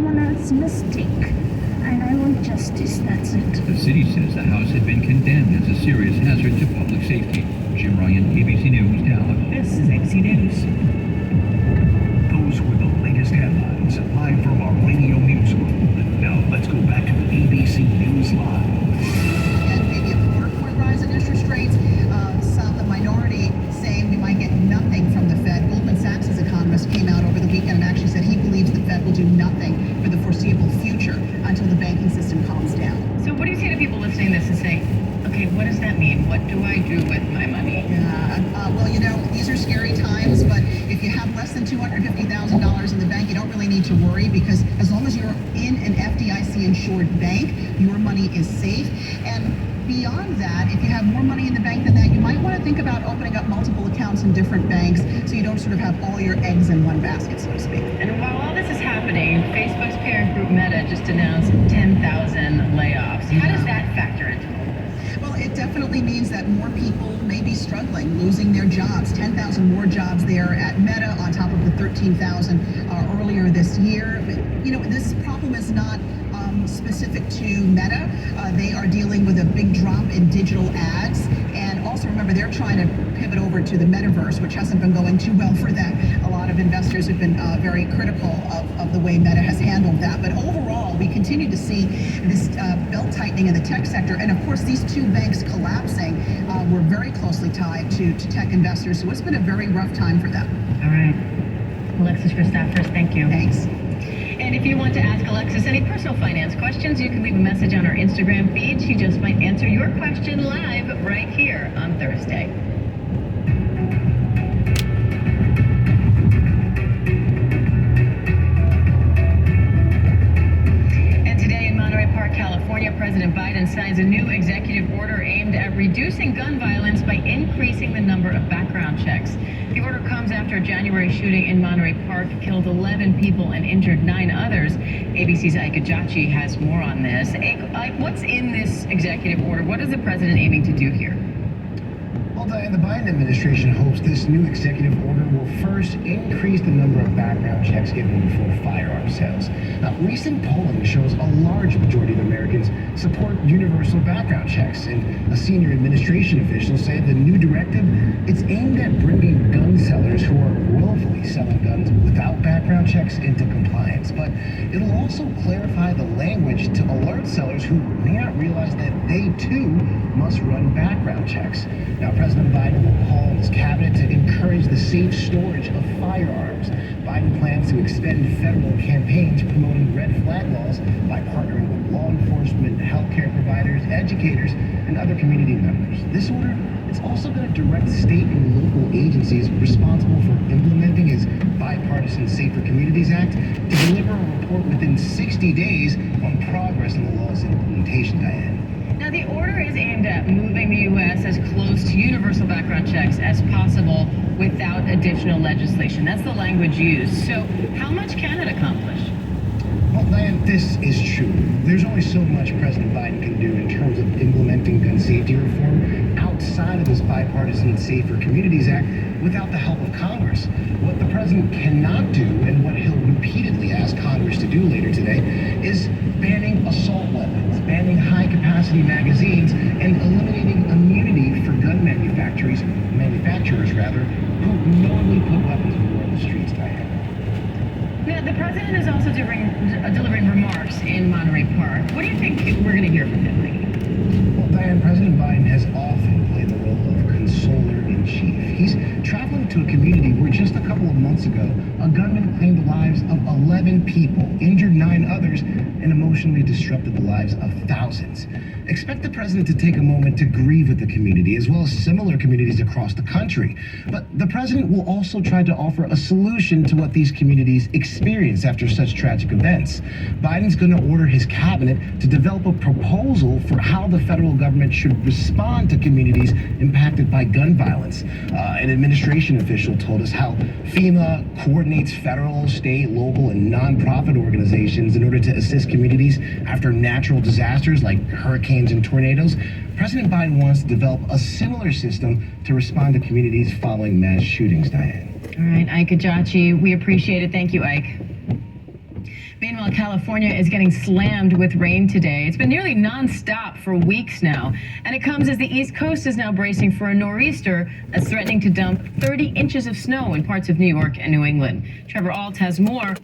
someone else's mistake. And I want justice, that's it. The city says the house had been condemned as a serious hazard to public safety. Jim Ryan, ABC News, Dallas. This is ABC News. Those were the latest headlines live from our radio newsroom. Now let's go back to ABC News Live. And maybe a quarter-point rise in interest rates. The minority saying we might get nothing from the Fed. Goldman Sachs' economist came out over the weekend and actually said he believes the Fed will do nothing for the foreseeable future until the banking system calms down. So what do you say to people listening to this and saying, okay, what does that mean? What do I do with my money? Well, you know, these are scary times, but if you have less than $250,000 in the bank, you don't really need to worry, because as long as you're in an FDIC-insured bank, your money is safe. And beyond that, if you have more money in the bank than that, you might want to think about opening up multiple accounts in different banks so you don't sort of have all your eggs in one basket, so to speak. And while all this is happening, Facebook's parent group Meta just announced 10,000 layoffs. How does that factor into all this? Well, it definitely means that more people may be struggling, losing their jobs. 10,000 more jobs there at Meta on top of the 13,000 earlier this year. But, you know, this problem is not specific to Meta. They are dealing with a big drop in digital ads. And also remember, they're trying to pivot over to the metaverse, which hasn't been going too well for them. A lot of investors have been very critical of the way Meta has handled that. But overall, we continue to see this belt tightening in the tech sector. And of course, these two banks collapsing were very closely tied to tech investors. So it's been a very rough time for them. All right. Alexis Christophers, thank you. Thanks. And if you want to ask Alexis any personal finance questions, you can leave a message on our Instagram feed. She just might answer your question live right here on Thursday. And today in Monterey Park, California, President Biden signs a new executive order aimed at reducing gun violence by increasing the number of background checks. The order comes after a January shooting in Monterey Park killed 11 people and injured 9 others. ABC's Ike Ajachi has more on this. Ike, what's in this executive order? What is the president aiming to do here? Well, Diane, the Biden administration hopes this new executive order will first increase the number of background checks given before firearm sales. Now, recent polling shows a large majority of Americans support universal background checks, and a senior administration official said the new directive is aimed at bringing gun sellers who are willfully selling guns without background checks into compliance. But it'll also clarify the language to alert sellers who may not realize that they too must run background checks. Now, President Biden will call on his cabinet to encourage the safe storage of firearms. Biden plans to extend federal campaigns promoting red flag laws by partnering with law enforcement, healthcare providers, educators, and other community members. This order is also going to direct state and local agencies responsible for implementing his bipartisan Safer Communities Act to deliver a report within 60 days on progress in the law's implementation, Diane. Now, the order is aimed at moving the U.S. as close to universal background checks as possible without additional legislation. That's the language used. So how much can it accomplish? Well, Diane, this is true. There's only so much President Biden can do in terms of implementing gun safety reform outside of this bipartisan Safer Communities Act without the help of Congress. What the president cannot do, and what he'll repeatedly ask Congress to do later today, is banning assault weapons, banning high-capacity magazines, and eliminating immunity for gun manufacturers who knowingly put weapons of war on the streets, Diane. Now, the president is also delivering remarks in Monterey Park. What do you think we're going to hear from him, Mike? Well, Diane, President Biden has often played the role of consoler-in-chief. He's traveling to a community where just a couple of months ago, a gunman claimed the lives of 11 people, injured 9 others, and emotionally disrupted the lives of thousands. Expect the president to take a moment to grieve with the community, as well as similar communities across the country. But the president will also try to offer a solution to what these communities experience after such tragic events. Biden's going to order his cabinet to develop a proposal for how the federal government should respond to communities impacted by gun violence. An administration official told us how FEMA coordinates federal, state, local, and nonprofit organizations in order to assist communities after natural disasters like hurricanes and tornadoes. President Biden wants to develop a similar system to respond to communities following mass shootings, Diane. All right, Ike Ajachi, we appreciate it. Thank you, Ike. Meanwhile, California is getting slammed with rain today. It's been nearly nonstop for weeks now, and it comes as the East Coast is now bracing for a nor'easter that's threatening to dump 30 inches of snow in parts of New York and New England. Trevor Alt has more.